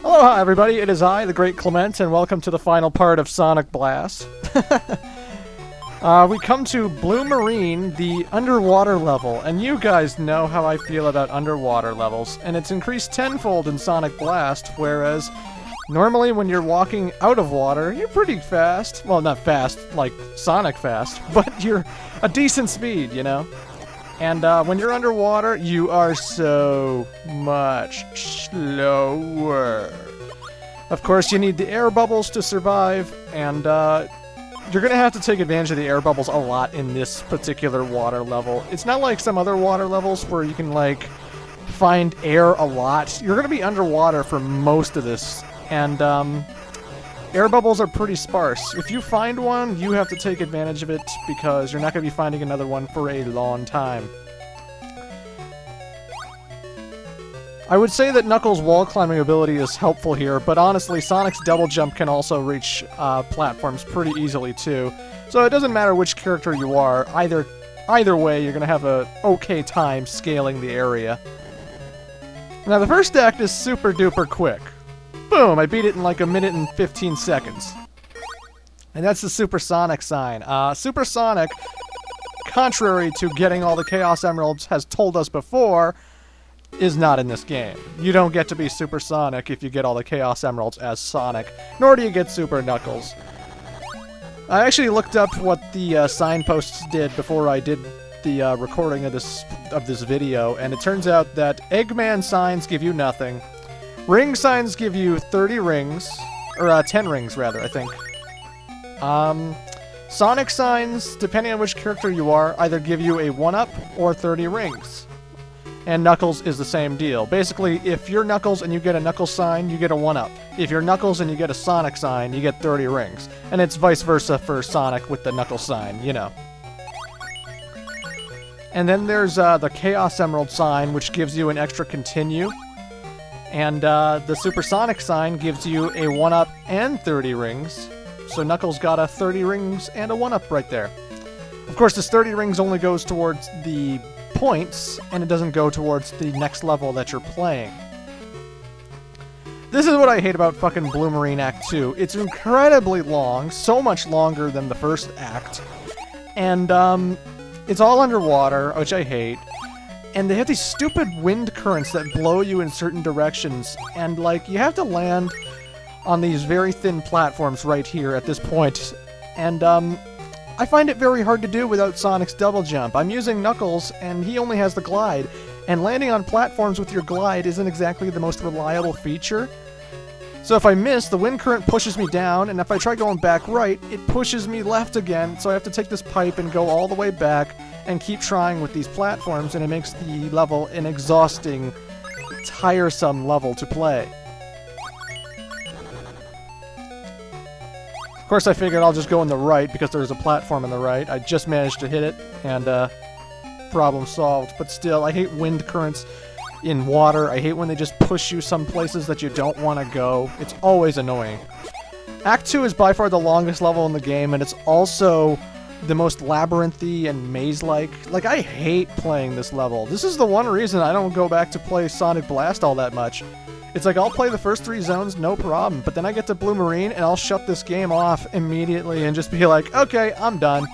Aloha everybody, it is I, the Great Clement, and welcome to the final part of Sonic Blast. We come to Blue Marine, the underwater level, and you guys know how I feel about underwater levels, and it's increased tenfold in Sonic Blast, whereas normally when you're walking out of water, you're pretty fast. Well, not fast, like Sonic fast, but you're a decent speed, you know? And when you're underwater, you are so much slower. Of course, you need the air bubbles to survive, and you're going to have to take advantage of the air bubbles a lot in this particular water level. It's not like some other water levels where you can, like, find air a lot. You're going to be underwater for most of this, and air bubbles are pretty sparse. If you find one, you have to take advantage of it because you're not going to be finding another one for a long time. I would say that Knuckles' wall climbing ability is helpful here, but honestly, Sonic's double jump can also reach platforms pretty easily too. So it doesn't matter which character you are, either way you're going to have a okay time scaling the area. Now the first act is super duper quick. Boom! I beat it in like a minute and 15 seconds. And that's the Supersonic sign. Supersonic, contrary to getting all the Chaos Emeralds has told us before, is not in this game. You don't get to be Supersonic if you get all the Chaos Emeralds as Sonic, nor do you get Super Knuckles. I actually looked up what the signposts did before I did the recording of this video, and it turns out that Eggman signs give you nothing. Ring signs give you 30 rings, or 10 rings rather, I think. Sonic signs, depending on which character you are, either give you a 1-up or 30 rings. And Knuckles is the same deal. Basically, if you're Knuckles and you get a Knuckles sign, you get a 1-up. If you're Knuckles and you get a Sonic sign, you get 30 rings. And it's vice versa for Sonic with the Knuckles sign, you know. And then there's the Chaos Emerald sign, which gives you an extra continue. And the Supersonic sign gives you a 1-up and 30 rings. So Knuckles got a 30 rings and a 1-up right there. Of course, this 30 rings only goes towards the points, and it doesn't go towards the next level that you're playing. This is what I hate about fucking Blue Marine Act 2. It's incredibly long, so much longer than the first act. And it's all underwater, which I hate. And they have these stupid wind currents that blow you in certain directions, and like you have to land on these very thin platforms right here at this point. And I find it very hard to do without Sonic's double jump. I'm using Knuckles, and he only has the glide, and landing on platforms with your glide isn't exactly the most reliable feature. So if I miss, the wind current pushes me down, and if I try going back right, it pushes me left again, so I have to take this pipe and go all the way back and keep trying with these platforms, and it makes the level an exhausting, tiresome level to play. Of course, I figured I'll just go in the right because there's a platform in the right. I just managed to hit it, and problem solved. But still, I hate wind currents in water. I hate when they just push you some places that you don't want to go. It's always annoying. Act 2 is by far the longest level in the game, and it's also the most labyrinthy and maze-like. Like, I hate playing this level. This is the one reason I don't go back to play Sonic Blast all that much. It's like, I'll play the first 3 zones, no problem, but then I get to Blue Marine, and I'll shut this game off immediately and just be like, okay, I'm done.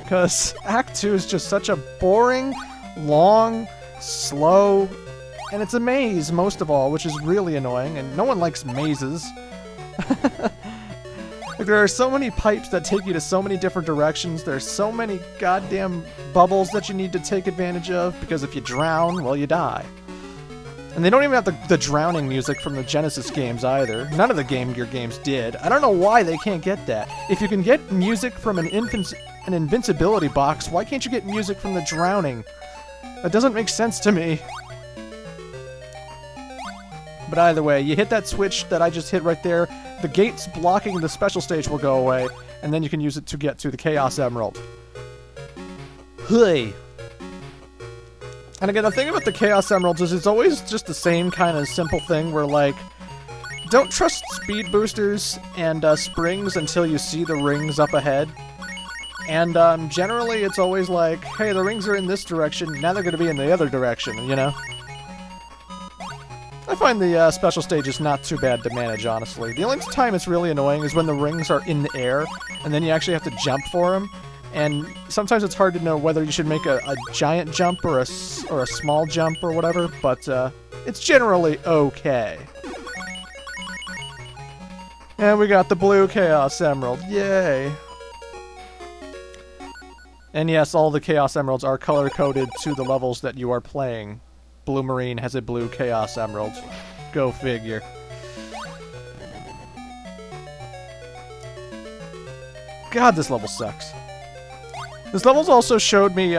Because Act 2 is just such a boring, long, slow, and it's a maze, most of all, which is really annoying, and no one likes mazes. Like, there are so many pipes that take you to so many different directions, there's so many goddamn bubbles that you need to take advantage of, because if you drown, well, you die. And they don't even have the drowning music from the Genesis games either. None of the Game Gear games did. I don't know why they can't get that. If you can get music from an invincibility box, why can't you get music from the drowning? That doesn't make sense to me. But either way, you hit that switch that I just hit right there, the gates blocking the special stage will go away, and then you can use it to get to the Chaos Emerald. Hey. And again, the thing about the Chaos Emeralds is it's always just the same kind of simple thing where, like, don't trust speed boosters and springs until you see the rings up ahead. And generally it's always like, hey, the rings are in this direction, now they're going to be in the other direction, you know? I find the special stage is not too bad to manage, honestly. The only time it's really annoying is when the rings are in the air, and then you actually have to jump for them. And sometimes it's hard to know whether you should make a giant jump or a small jump or whatever, but it's generally okay. And we got the blue Chaos Emerald. Yay! And yes, all the Chaos Emeralds are color-coded to the levels that you are playing. Blue Marine has a blue Chaos Emerald. Go figure. God, this level sucks. This level's also showed me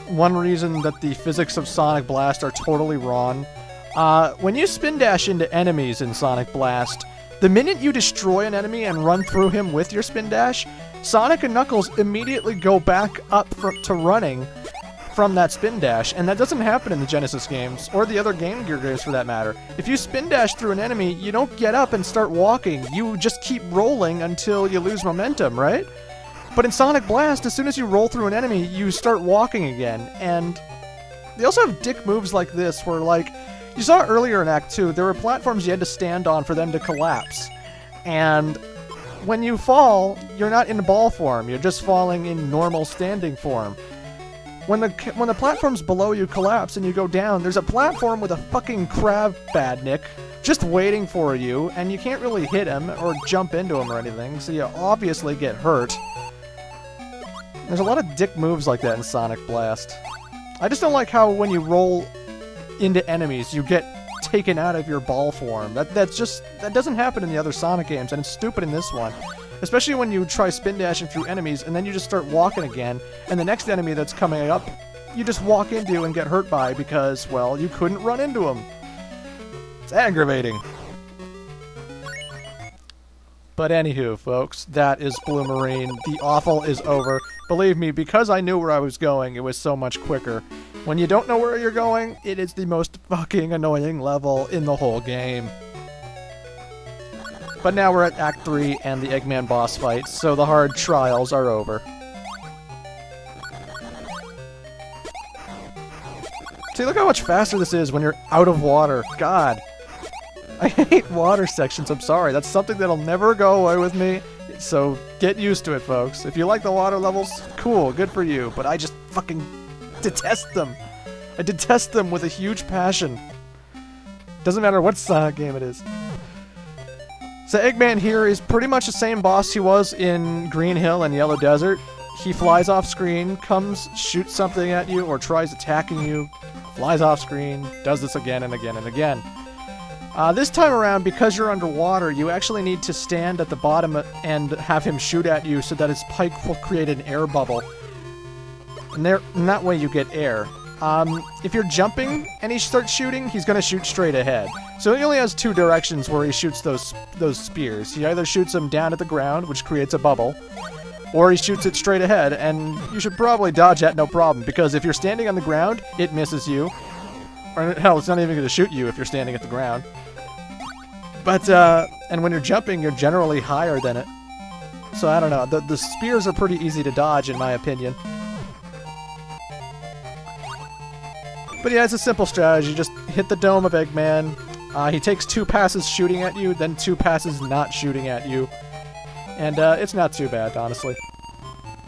one reason that the physics of Sonic Blast are totally wrong. When you spin dash into enemies in Sonic Blast, the minute you destroy an enemy and run through him with your spin dash, Sonic and Knuckles immediately go back up to running from that spin dash, and that doesn't happen in the Genesis games, or the other Game Gear games for that matter. If you spin dash through an enemy, you don't get up and start walking, you just keep rolling until you lose momentum, right? But in Sonic Blast, as soon as you roll through an enemy, you start walking again, and they also have dick moves like this, where, like, you saw earlier in Act 2, there were platforms you had to stand on for them to collapse, and when you fall, you're not in ball form, you're just falling in normal standing form. When the platforms below you collapse and you go down, there's a platform with a fucking crab badnik just waiting for you, and you can't really hit him or jump into him or anything, so you obviously get hurt. There's a lot of dick moves like that in Sonic Blast. I just don't like how when you roll into enemies, you get taken out of your ball form. That doesn't happen in the other Sonic games, and it's stupid in this one. Especially when you try spin dashing through enemies, and then you just start walking again, and the next enemy that's coming up, you just walk into and get hurt by because, well, you couldn't run into him. It's aggravating. But anywho, folks, that is Blue Marine. The awful is over. Believe me, because I knew where I was going, it was so much quicker. When you don't know where you're going, it is the most fucking annoying level in the whole game. But now we're at Act 3 and the Eggman boss fight, so the hard trials are over. See, look how much faster this is when you're out of water. God. I hate water sections, I'm sorry. That's something that'll never go away with me, so get used to it, folks. If you like the water levels, cool, good for you, but I just fucking detest them. I detest them with a huge passion. Doesn't matter what Sonic game it is. So Eggman here is pretty much the same boss he was in Green Hill and Yellow Desert. He flies off screen, comes, shoots something at you, or tries attacking you, flies off screen, does this again and again and again. This time around, because you're underwater, you actually need to stand at the bottom and have him shoot at you so that his pike will create an air bubble. And that way you get air. If you're jumping and he starts shooting, he's going to shoot straight ahead. So he only has two directions where he shoots those spears. He either shoots them down at the ground, which creates a bubble, or he shoots it straight ahead, and you should probably dodge that no problem, because if you're standing on the ground, it misses you. Or hell, it's not even going to shoot you if you're standing at the ground. But, and when you're jumping, you're generally higher than it. So I don't know, the spears are pretty easy to dodge in my opinion. But yeah, it's a simple strategy. Just hit the dome of Eggman. He takes 2 passes shooting at you, then 2 passes not shooting at you. And it's not too bad, honestly.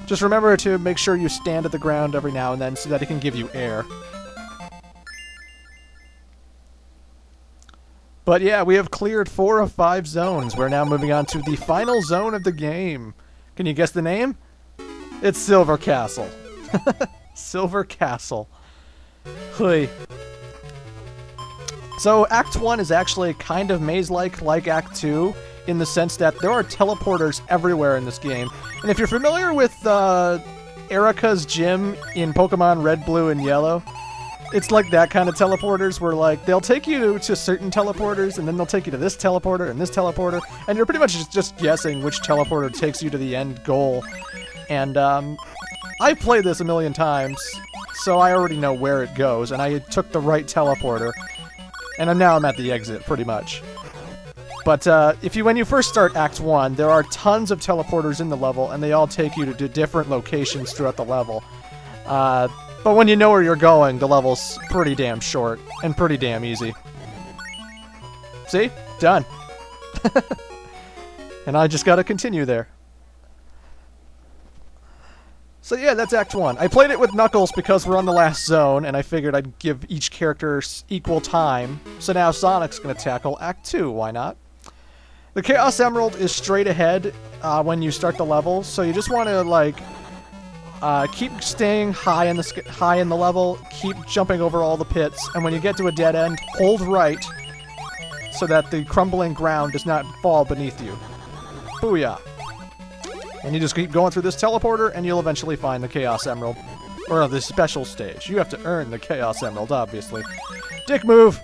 Just remember to make sure you stand at the ground every now and then so that it can give you air. But yeah, we have cleared 4 of 5 zones. We're now moving on to the final zone of the game. Can you guess the name? It's Silver Castle. Silver Castle. Hui. So Act 1 is actually kind of maze-like like Act 2, in the sense that there are teleporters everywhere in this game. And if you're familiar with Erica's gym in Pokemon Red, Blue, and Yellow, it's like that kind of teleporters where, like, they'll take you to certain teleporters, and then they'll take you to this teleporter and this teleporter, and you're pretty much just guessing which teleporter takes you to the end goal. And I've played this a million times, so I already know where it goes, and I took the right teleporter, and now I'm at the exit, pretty much. But when you first start Act 1, there are tons of teleporters in the level, and they all take you to different locations throughout the level. But when you know where you're going, the level's pretty damn short, and pretty damn easy. See? Done. And I just gotta continue there. So yeah, that's Act 1. I played it with Knuckles because we're on the last zone, and I figured I'd give each character equal time. So now Sonic's gonna tackle Act 2, why not? The Chaos Emerald is straight ahead when you start the level, so you just want to, like, keep staying high in the level, keep jumping over all the pits, and when you get to a dead end, hold right so that the crumbling ground does not fall beneath you. Booyah! And you just keep going through this teleporter, and you'll eventually find the Chaos Emerald. Or the special stage. You have to earn the Chaos Emerald, obviously. Dick move!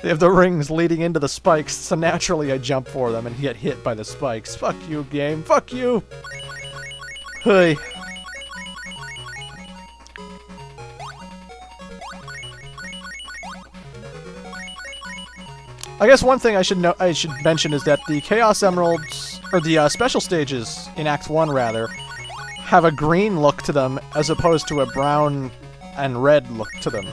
They have the rings leading into the spikes, so naturally I jump for them and get hit by the spikes. Fuck you, game. Fuck you! Hey. I guess one thing I should mention is that the Chaos Emeralds, or the special stages in Act 1 rather, have a green look to them as opposed to a brown and red look to them.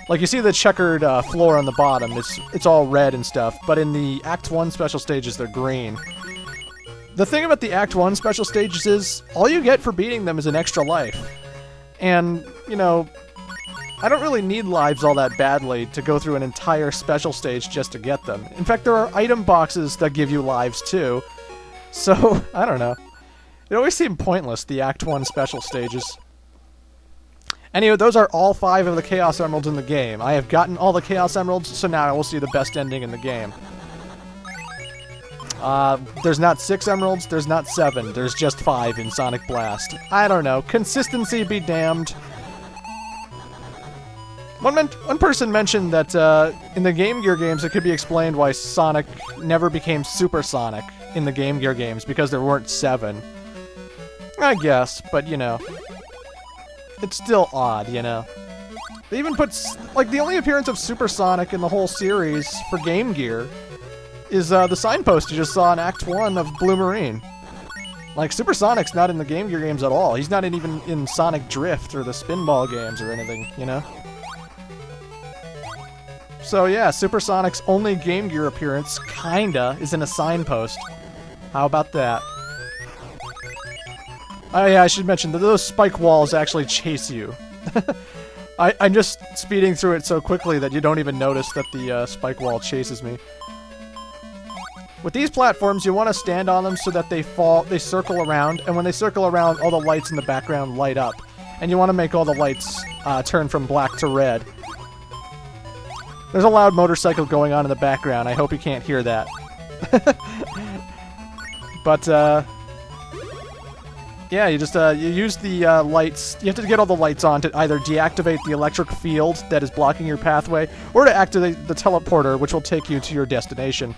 Like, you see the checkered floor on the bottom, it's all red and stuff, but in the Act 1 special stages, they're green. The thing about the Act 1 special stages is, all you get for beating them is an extra life. And, you know, I don't really need lives all that badly to go through an entire special stage just to get them. In fact, there are item boxes that give you lives too. So, I don't know. It always seemed pointless, the Act 1 special stages. Anyway, those are all 5 of the Chaos Emeralds in the game. I have gotten all the Chaos Emeralds, so now I will see the best ending in the game. There's not 6 emeralds, there's not 7, there's just 5 in Sonic Blast. I don't know. Consistency be damned. One person mentioned that in the Game Gear games it could be explained why Sonic never became Super Sonic in the Game Gear games, because there weren't 7. I guess, but you know. It's still odd, you know. They even put, like, the only appearance of Super Sonic in the whole series for Game Gear is the signpost you just saw in Act 1 of Blue Marine. Like, Super Sonic's not in the Game Gear games at all. He's not even in Sonic Drift or the Spinball games or anything, you know? So yeah, Super Sonic's only Game Gear appearance, kinda, is in a signpost. How about that? Oh yeah, I should mention that those spike walls actually chase you. I'm just speeding through it so quickly that you don't even notice that the spike wall chases me. With these platforms, you want to stand on them so that they circle around, and when they circle around, all the lights in the background light up. And you want to make all the lights turn from black to red. There's a loud motorcycle going on in the background. I hope you can't hear that. But, yeah, you just, you use the, lights. You have to get all the lights on to either deactivate the electric field that is blocking your pathway, or to activate the teleporter, which will take you to your destination.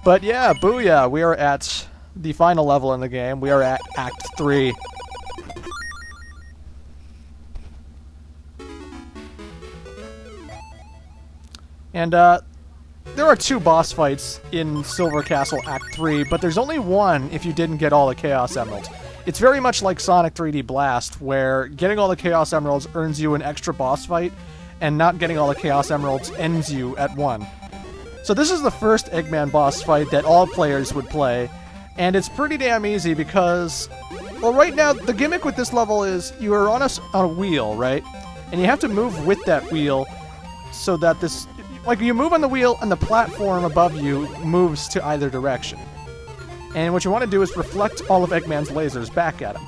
But yeah, booyah, we are at the final level in the game. We are at Act 3. And, there are 2 boss fights in Silver Castle Act 3, but there's only one if you didn't get all the Chaos Emeralds. It's very much like Sonic 3D Blast, where getting all the Chaos Emeralds earns you an extra boss fight, and not getting all the Chaos Emeralds ends you at 1. So this is the first Eggman boss fight that all players would play, and it's pretty damn easy because, well, right now, the gimmick with this level is you are on a wheel, right? And you have to move with that wheel so that this... Like, you move on the wheel, and the platform above you moves to either direction. And what you want to do is reflect all of Eggman's lasers back at him.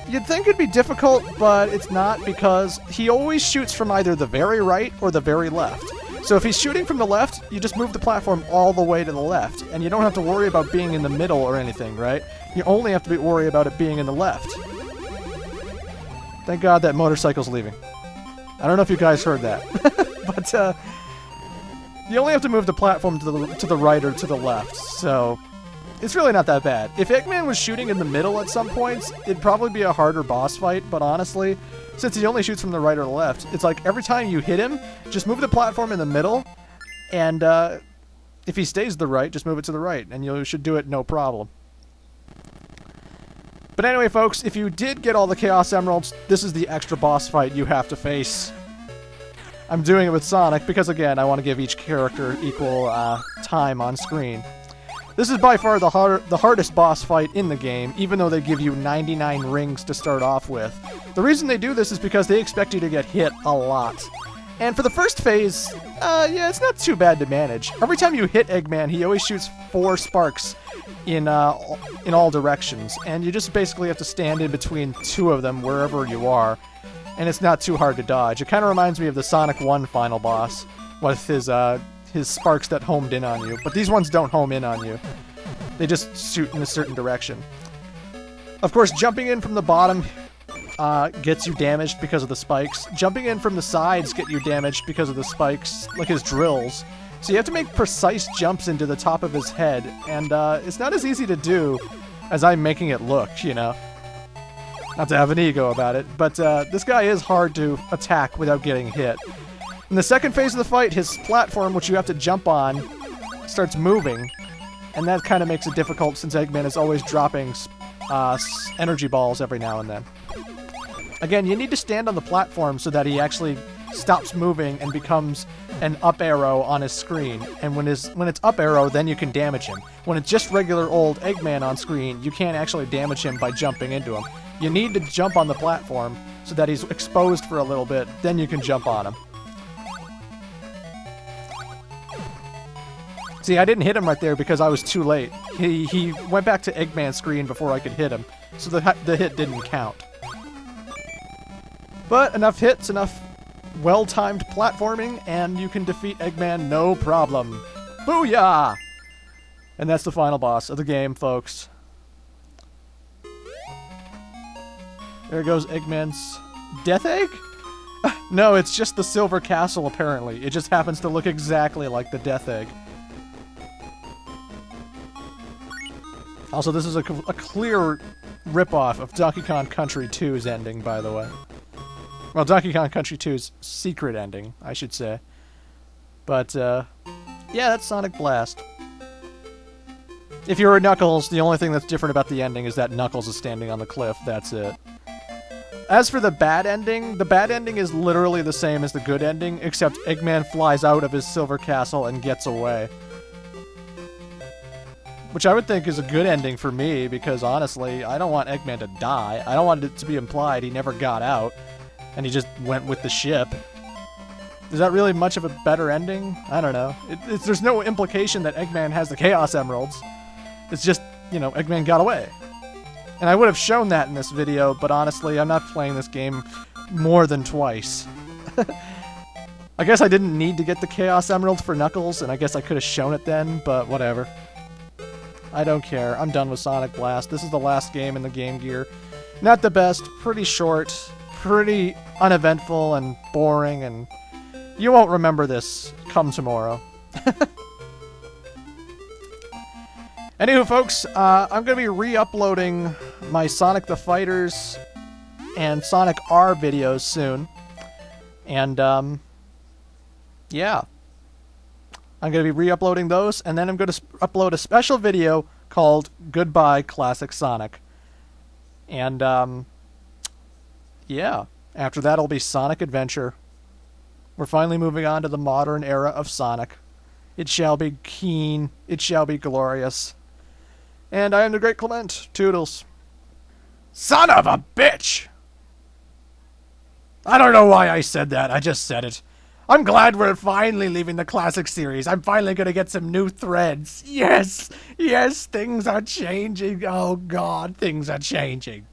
You'd think it'd be difficult, but it's not, because he always shoots from either the very right or the very left. So if he's shooting from the left, you just move the platform all the way to the left, and you don't have to worry about being in the middle or anything, right? You only have to worry about it being in the left. Thank God that motorcycle's leaving. I don't know if you guys heard that. But, you only have to move the platform to the right or to the left, so it's really not that bad. If Eggman was shooting in the middle at some points, it'd probably be a harder boss fight, but honestly, since he only shoots from the right or the left, it's like every time you hit him, just move the platform in the middle, and if he stays to the right, just move it to the right, and you should do it no problem. But anyway, folks, if you did get all the Chaos Emeralds, this is the extra boss fight you have to face. I'm doing it with Sonic because, again, I want to give each character equal time on screen. This is by far the hardest boss fight in the game, even though they give you 99 rings to start off with. The reason they do this is because they expect you to get hit a lot. And for the first phase, yeah, it's not too bad to manage. Every time you hit Eggman, he always shoots 4 sparks in all directions, and you just basically have to stand in between 2 of them wherever you are, and it's not too hard to dodge. It kind of reminds me of the Sonic 1 final boss with his sparks that homed in on you, but these ones don't home in on you. They just shoot in a certain direction. Of course, jumping in from the bottom gets you damaged because of the spikes. Jumping in from the sides get you damaged because of the spikes, like his drills. So you have to make precise jumps into the top of his head, and it's not as easy to do as I'm making it look, you know. Not to have an ego about it, but this guy is hard to attack without getting hit. In the second phase of the fight, his platform, which you have to jump on, starts moving, and that kind of makes it difficult since Eggman is always dropping energy balls every now and then. Again, you need to stand on the platform so that he actually stops moving and becomes an up arrow on his screen. And when it's up arrow, then you can damage him. When it's just regular old Eggman on screen, you can't actually damage him by jumping into him. You need to jump on the platform so that he's exposed for a little bit, then you can jump on him. See, I didn't hit him right there because I was too late. He went back to Eggman's screen before I could hit him, so the hit didn't count. But enough hits, enough well-timed platforming, and you can defeat Eggman no problem. Booyah! And that's the final boss of the game, folks. There goes Eggman's Death Egg? No, it's just the Silver Castle, apparently. It just happens to look exactly like the Death Egg. Also, this is a clear ripoff of Donkey Kong Country 2's ending, by the way. Well, Donkey Kong Country 2's secret ending, I should say. But, yeah, that's Sonic Blast. If you were Knuckles, the only thing that's different about the ending is that Knuckles is standing on the cliff, that's it. As for the bad ending is literally the same as the good ending, except Eggman flies out of his Silver Castle and gets away. Which I would think is a good ending for me, because honestly, I don't want Eggman to die. I don't want it to be implied he never got out, and he just went with the ship. Is that really much of a better ending? I don't know. There's no implication that Eggman has the Chaos Emeralds. It's just, you know, Eggman got away. And I would have shown that in this video, but honestly, I'm not playing this game more than twice. I guess I didn't need to get the Chaos Emerald for Knuckles, and I guess I could have shown it then, but whatever. I don't care. I'm done with Sonic Blast. This is the last game in the Game Gear. Not the best, pretty short, pretty uneventful and boring, and you won't remember this come tomorrow. Anywho, folks, I'm going to be re-uploading my Sonic the Fighters and Sonic R videos soon. And, yeah. I'm going to be re-uploading those, and then I'm going to upload a special video called Goodbye Classic Sonic. And, yeah. After that, it'll be Sonic Adventure. We're finally moving on to the modern era of Sonic. It shall be keen. It shall be glorious. And I am the Great Clement. Toodles. Son of a bitch! I don't know why I said that. I just said it. I'm glad we're finally leaving the classic series. I'm finally going to get some new threads. Yes! Yes, things are changing. Oh, God, things are changing.